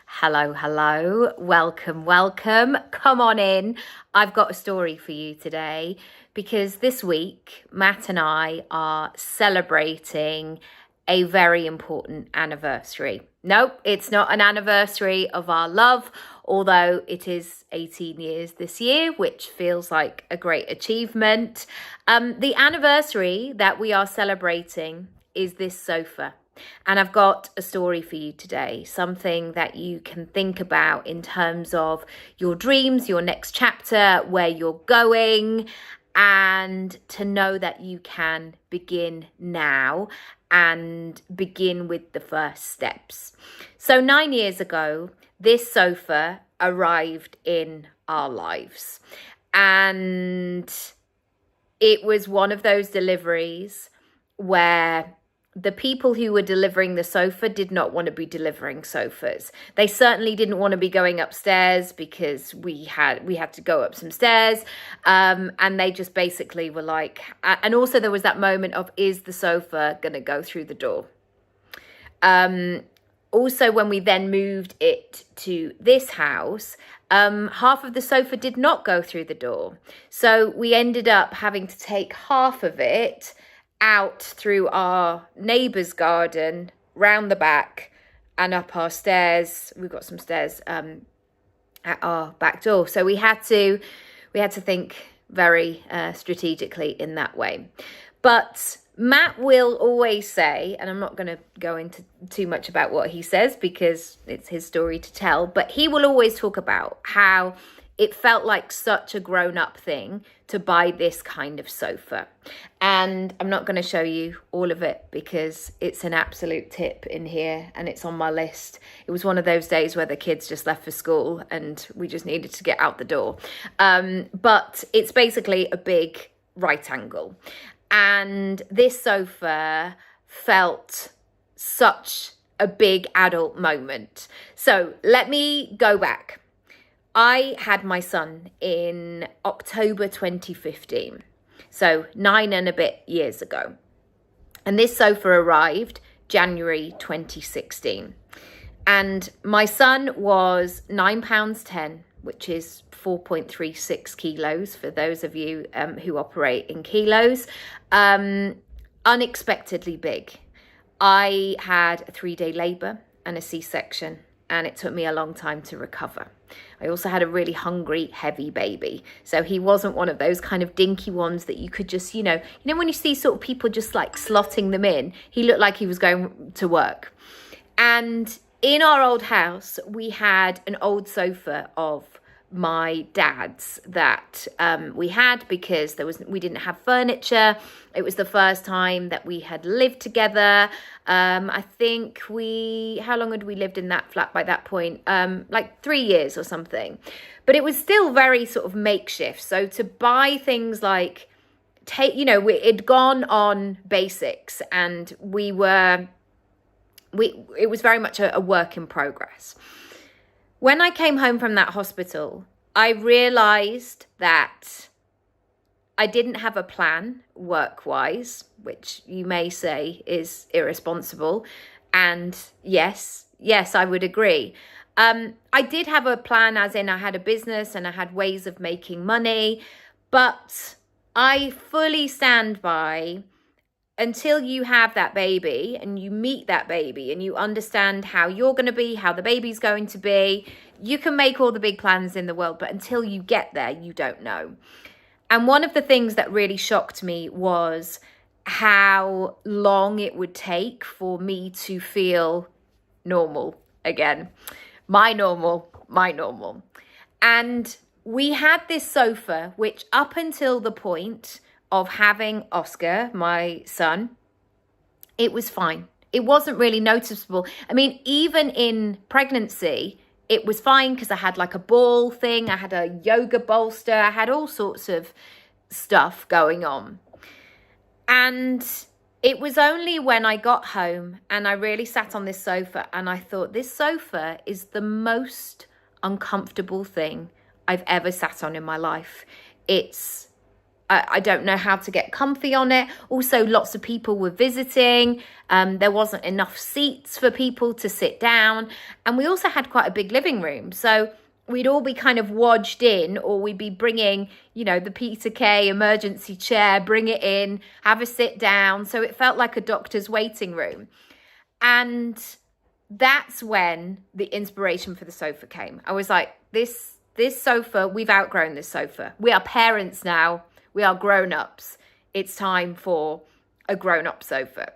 Hello, hello. Welcome, welcome. Come on in. I've got a story for you today because this week, Matt and I are celebrating a very important anniversary. Nope, it's not an anniversary of our love, although it is 18 years this year, which feels like a great achievement. The anniversary that we are celebrating is this sofa. And I've got a story for you today, something that you can think about in terms of your dreams, your next chapter, where you're going, and to know that you can begin now and begin with the first steps. So 9 years ago, this sofa arrived in our lives, and it was one of those deliveries where the people who were delivering the sofa did not want to be delivering sofas. They certainly didn't want to be going upstairs because we had to go up some stairs. And they just basically were like, and also there was that moment of, is the sofa going to go through the door? Also, when we then moved it to this house, half of the sofa did not go through the door. So we ended up having to take half of it out through our neighbour's garden, round the back and up our stairs. We've got some stairs at our back door. So we had to think very strategically in that way. But Matt will always say, and I'm not going to go into too much about what he says because it's his story to tell, but he will always talk about how it felt like such a grown-up thing to buy this kind of sofa. And I'm not going to show you all of it because it's an absolute tip in here and it's on my list. It was one of those days where the kids just left for school and we just needed to get out the door. But it's basically a big right angle. And this sofa felt such a big adult moment. So let me go back. I had my son in October 2015, so 9 and a bit years ago. And this sofa arrived January 2016. And my son was £9.10, which is 4.36 kilos for those of you who operate in kilos. Unexpectedly big. I had a 3-day labour and a C-section, and it took me a long time to recover. I also had a really hungry, heavy baby. So he wasn't one of those kind of dinky ones that you could just, you know when you see sort of people just like slotting them in, he looked like he was going to work. And in our old house, we had an old sofa of my dad's that we had because we didn't have furniture. It was the first time that we had lived together. I think how long had we lived in that flat by that point? Like 3 years or something. But it was still very sort of makeshift. So to buy things like it'd gone on basics, and it was very much a work in progress. When I came home from that hospital, I realised that I didn't have a plan work-wise, which you may say is irresponsible. And yes, I would agree. I did have a plan, as in I had a business and I had ways of making money, but I fully stand by, until you have that baby and you meet that baby and you understand how you're going to be, how the baby's going to be, you can make all the big plans in the world, but until you get there, you don't know. And one of the things that really shocked me was how long it would take for me to feel normal again. My normal. And we had this sofa, which up until the point of having Oscar, my son, it was fine. It wasn't really noticeable. I mean, even in pregnancy, it was fine because I had like a ball thing. I had a yoga bolster. I had all sorts of stuff going on. And it was only when I got home and I really sat on this sofa and I thought, this sofa is the most uncomfortable thing I've ever sat on in my life. It's I don't know how to get comfy on it. Also, lots of people were visiting. There wasn't enough seats for people to sit down. And we also had quite a big living room. So we'd all be kind of wedged in, or we'd be bringing, the Peter Kay emergency chair, bring it in, have a sit down. So it felt like a doctor's waiting room. And that's when the inspiration for the sofa came. I was like, this sofa, we've outgrown this sofa. We are parents now. We are grown-ups. It's time for a grown-up sofa.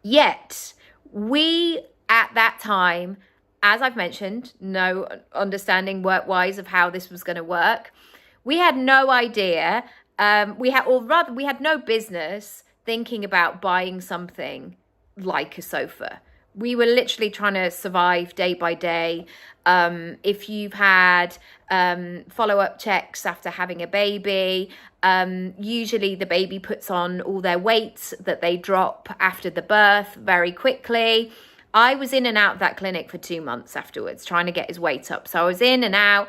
Yet, we at that time, as I've mentioned, no understanding work-wise of how this was going to work. We had no idea. We had no business thinking about buying something like a sofa. We were literally trying to survive day by day. If you've had follow-up checks after having a baby, usually the baby puts on all their weight that they drop after the birth very quickly. I was in and out of that clinic for 2 months afterwards, trying to get his weight up. So I was in and out,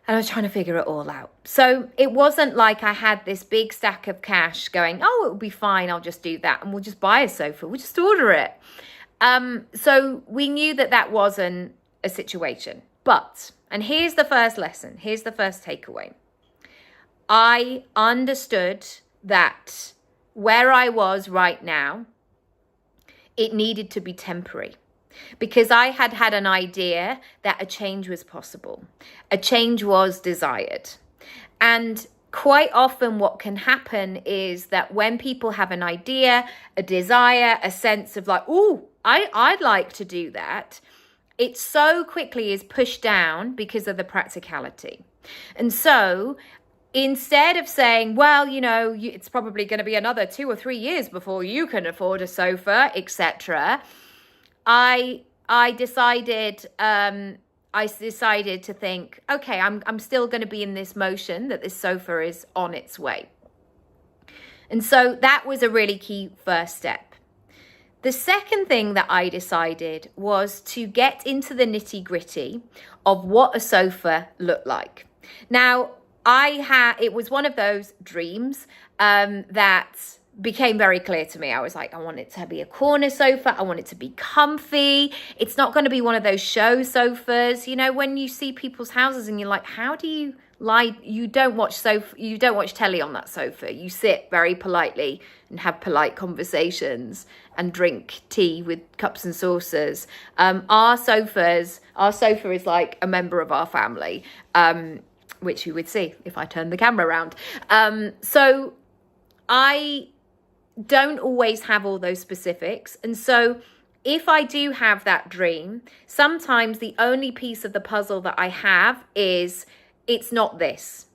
and I was trying to figure it all out. So it wasn't like I had this big stack of cash going, oh, it'll be fine, I'll just do that, and we'll just buy a sofa, we'll just order it. So we knew that wasn't a situation. But, and here's the first lesson, here's the first takeaway. I understood that where I was right now, it needed to be temporary, because I had an idea that a change was possible. A change was desired. And quite often what can happen is that when people have an idea, a desire, a sense of like, oh, I'd like to do that, it so quickly is pushed down because of the practicality. And so instead of saying, well, it's probably going to be another 2 or 3 years before you can afford a sofa, etc., I decided to think, okay, I'm still going to be in this motion that this sofa is on its way. And so that was a really key first step. The second thing that I decided was to get into the nitty-gritty of what a sofa looked like. Now, it was one of those dreams that became very clear to me. I was like, I want it to be a corner sofa. I want it to be comfy. It's not going to be one of those show sofas. When you see people's houses and you're like, how do you lie? You don't watch telly on that sofa. You sit very politely and have polite conversations and drink tea with cups and saucers. Our sofa is like a member of our family, which you would see if I turned the camera around. So I don't always have all those specifics. And so if I do have that dream, sometimes the only piece of the puzzle that I have is, it's not this.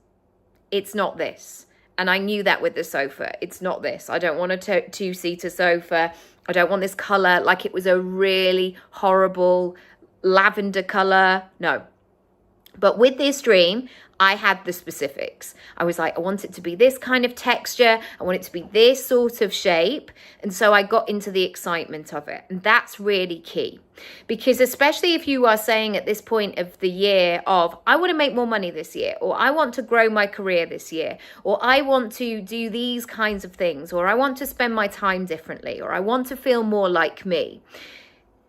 It's not this. And I knew that with the sofa. It's not this. I don't want a two-seater sofa. I don't want this color, like it was a really horrible lavender color. No. But with this dream, I had the specifics. I was like, I want it to be this kind of texture. I want it to be this sort of shape. And so I got into the excitement of it. And that's really key. Because especially if you are saying at this point of the year of, I want to make more money this year, or I want to grow my career this year, or I want to do these kinds of things, or I want to spend my time differently, or I want to feel more like me.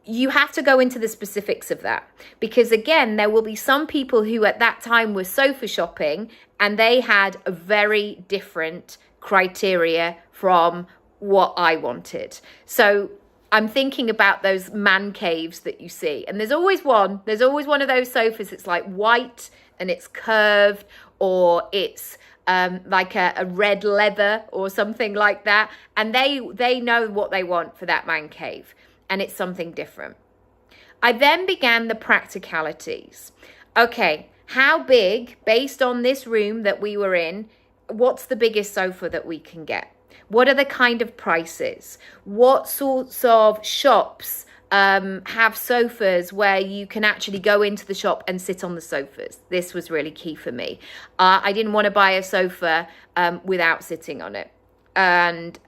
You have to go into the specifics of that, because again, there will be some people who at that time were sofa shopping and they had a very different criteria from what I wanted. So I'm thinking about those man caves that you see, and there's always one of those sofas. It's like white and it's curved, or it's like a red leather or something like that. And they know what they want for that man cave. And it's something different. I then began the practicalities. Okay, how big, based on this room that we were in, what's the biggest sofa that we can get? What are the kind of prices? What sorts of shops have sofas where you can actually go into the shop and sit on the sofas? This was really key for me. I didn't want to buy a sofa without sitting on it. And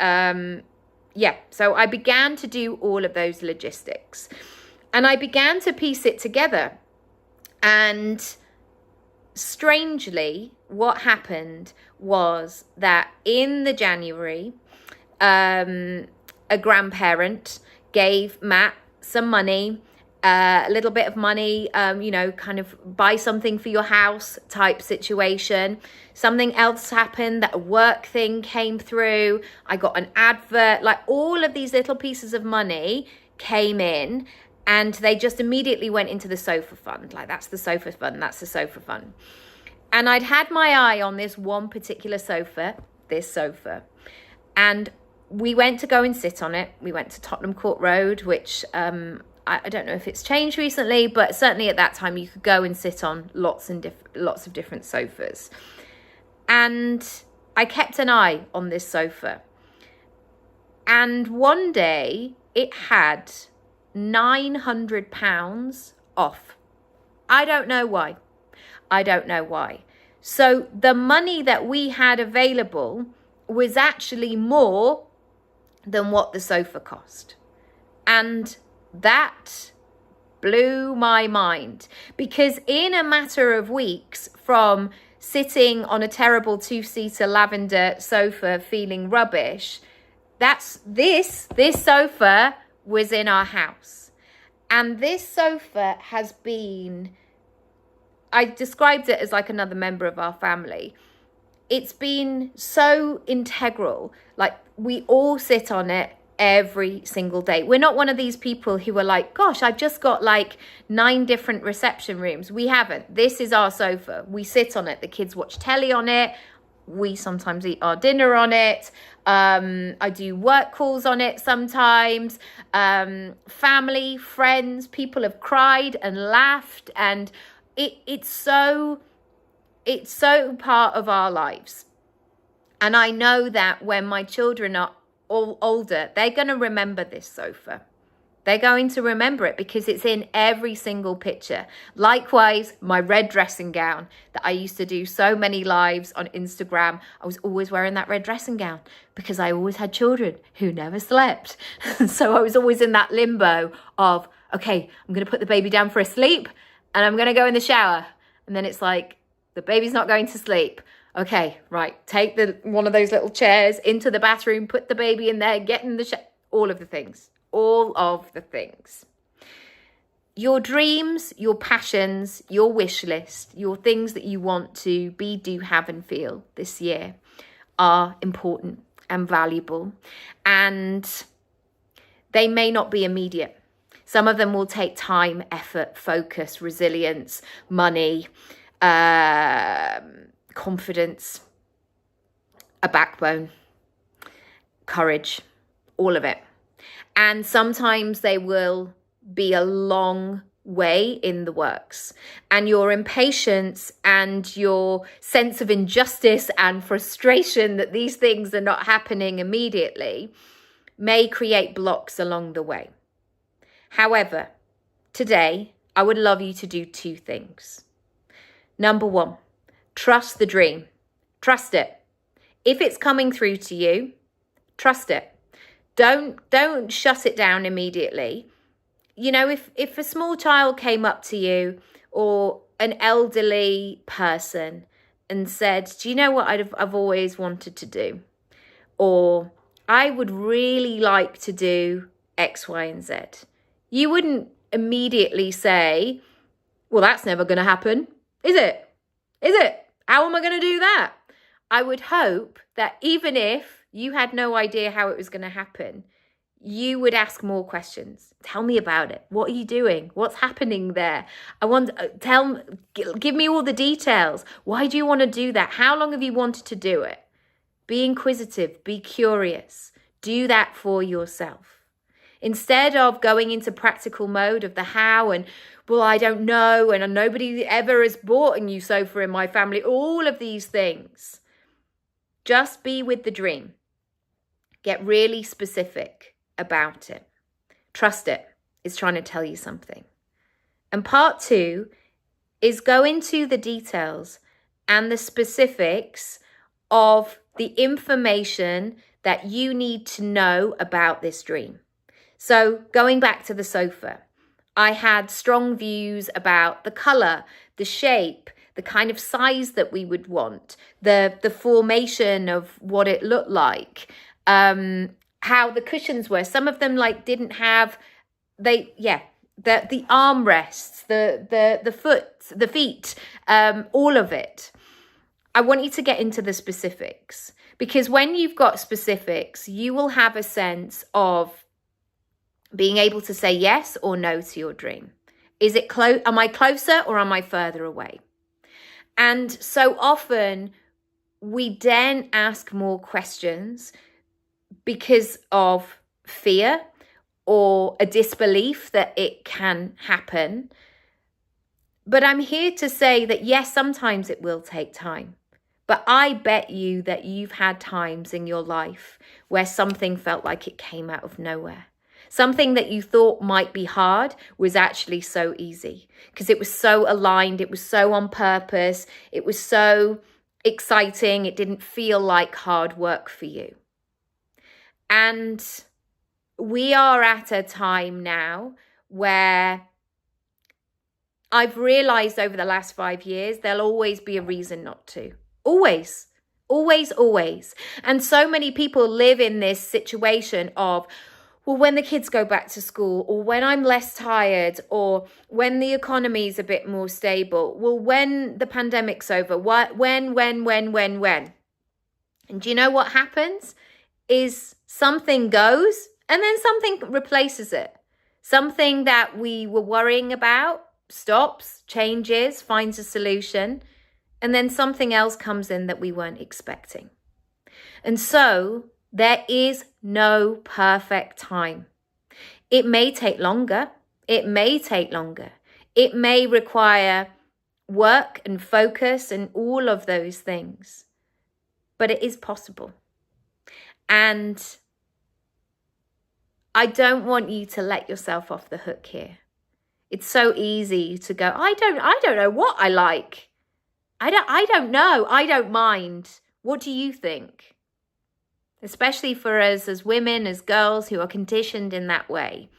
so I began to do all of those logistics, and I began to piece it together. And strangely, what happened was that in the January, a grandparent gave Matt some money, a little bit of money, kind of buy something for your house type situation. Something else happened, that a work thing came through. I got an advert, like all of these little pieces of money came in, and they just immediately went into the sofa fund. Like, that's the sofa fund, that's the sofa fund. And I'd had my eye on this one particular sofa, and we went to go and sit on it. We went to Tottenham Court Road, which I don't know if it's changed recently, but certainly at that time you could go and sit on lots of different sofas. And I kept an eye on this sofa. And one day it had £900 off. I don't know why. So the money that we had available was actually more than what the sofa cost. And that blew my mind, because in a matter of weeks, from sitting on a terrible 2-seater lavender sofa feeling rubbish, this sofa was in our house. And this sofa has been, I described it as like another member of our family. It's been so integral. Like, we all sit on it every single day. We're not one of these people who are like, gosh, I've just got like 9 different reception rooms. We haven't. This is our sofa. We sit on it. The kids watch telly on it. We sometimes eat our dinner on it. I do work calls on it sometimes. Family, friends, people have cried and laughed, and it's so part of our lives. And I know that when my children are all older, they're going to remember this sofa. They're going to remember it because it's in every single picture. Likewise, my red dressing gown that I used to do so many lives on Instagram. I was always wearing that red dressing gown because I always had children who never slept. So I was always in that limbo of, okay, I'm going to put the baby down for a sleep and I'm going to go in the shower. And then it's like, the baby's not going to sleep. Okay, right, take one of those little chairs into the bathroom, put the baby in there, get in the shower, all of the things. Your dreams, your passions, your wish list, your things that you want to be, do, have, and feel this year are important and valuable. And they may not be immediate. Some of them will take time, effort, focus, resilience, money, confidence, a backbone, courage, all of it. And sometimes they will be a long way in the works. And your impatience and your sense of injustice and frustration that these things are not happening immediately may create blocks along the way. However, today, I would love you to do 2 things. Number 1, trust the dream. Trust it. If it's coming through to you, trust it. Don't shut it down immediately. You know, if a small child came up to you or an elderly person and said, do you know what I've always wanted to do? Or I would really like to do X, Y, and Z. You wouldn't immediately say, well, that's never going to happen. Is it? How am I going to do that? I would hope that even if you had no idea how it was going to happen, you would ask more questions. Tell me about it. What are you doing? What's happening there? Give me all the details. Why do you want to do that? How long have you wanted to do it? Be inquisitive, be curious. Do that for yourself. Instead of going into practical mode of the how and, well, I don't know, and nobody ever has bought a new sofa in my family, all of these things. Just be with the dream. Get really specific about it. Trust it. It's trying to tell you something. And part 2 is go into the details and the specifics of the information that you need to know about this dream. So going back to the sofa, I had strong views about the colour, the shape, the kind of size that we would want, the formation of what it looked like, how the cushions were. Some of them like didn't have the armrests, the feet, all of it. I want you to get into the specifics, because when you've got specifics, you will have a sense of being able to say yes or no to your dream. Is it close? Am I closer or am I further away? And so often we then ask more questions because of fear or a disbelief that it can happen. But I'm here to say that yes, sometimes it will take time. But I bet you that you've had times in your life where something felt like it came out of nowhere. Something that you thought might be hard was actually so easy because it was so aligned. It was so on purpose. It was so exciting. It didn't feel like hard work for you. And we are at a time now where I've realized over the last 5 years, there'll always be a reason not to. Always, always, always. And so many people live in this situation of, well, when the kids go back to school, or when I'm less tired, or when the economy is a bit more stable, well, when the pandemic's over, when. And do you know what happens? Is something goes and then something replaces it. Something that we were worrying about stops, changes, finds a solution, and then something else comes in that we weren't expecting. And so there is no perfect time. It may take longer. It may take longer. It may require work and focus and all of those things. But it is possible. And I don't want you to let yourself off the hook here. It's so easy to go, I don't know what I like. I don't know. I don't mind. What do you think? Especially for us as women, as girls who are conditioned in that way.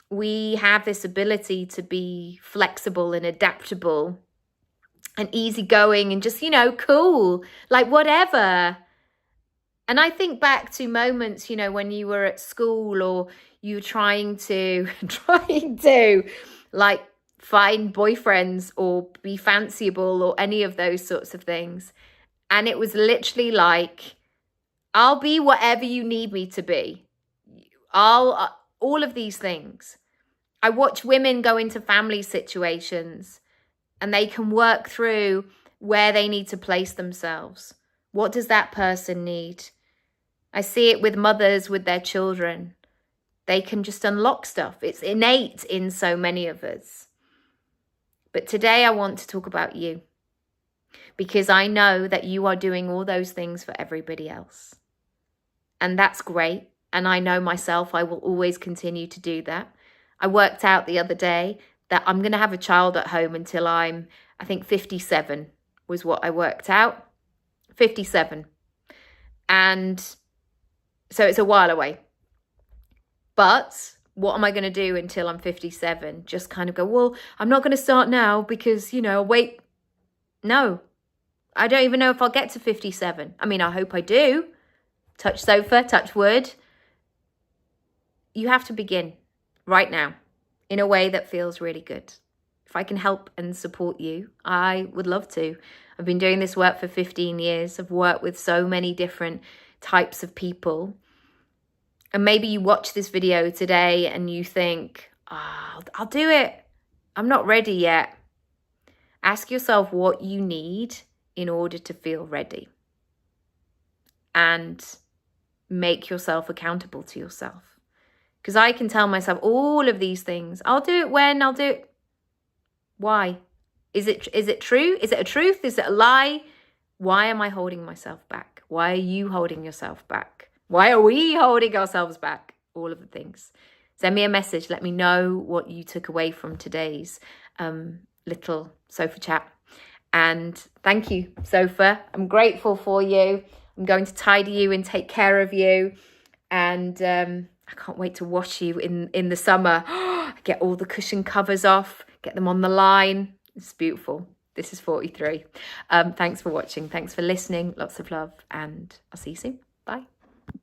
We have this ability to be flexible and adaptable and easygoing and just, cool, like whatever. And I think back to moments, when you were at school or you were trying to like find boyfriends or be fanciable or any of those sorts of things. And it was literally like, I'll be whatever you need me to be. All of these things. I watch women go into family situations and they can work through where they need to place themselves. What does that person need? I see it with mothers with their children. They can just unlock stuff. It's innate in so many of us. But today I want to talk about you, because I know that you are doing all those things for everybody else. And that's great. And I know myself, I will always continue to do that. I worked out the other day that I'm going to have a child at home until I think 57 was what I worked out. 57. And so it's a while away. But what am I going to do until I'm 57? Just kind of go, well, I'm not going to start now because, I'll wait. No, I don't even know if I'll get to 57. I mean, I hope I do. Touch sofa, touch wood. You have to begin right now in a way that feels really good. If I can help and support you, I would love to. I've been doing this work for 15 years. I've worked with so many different types of people. And maybe you watch this video today and you think, I'll do it. I'm not ready yet. Ask yourself what you need in order to feel ready. And make yourself accountable to yourself. Because I can tell myself all of these things. I'll do it when, I'll do it. Why? Is it true? Is it a truth? Is it a lie? Why am I holding myself back? Why are you holding yourself back? Why are we holding ourselves back? All of the things. Send me a message. Let me know what you took away from today's little sofa chat. And thank you, sofa. I'm grateful for you. I'm going to tidy you and take care of you. And I can't wait to wash you in the summer. Get all the cushion covers off. Get them on the line. It's beautiful. This is 43. Thanks for watching. Thanks for listening. Lots of love, and I'll see you soon.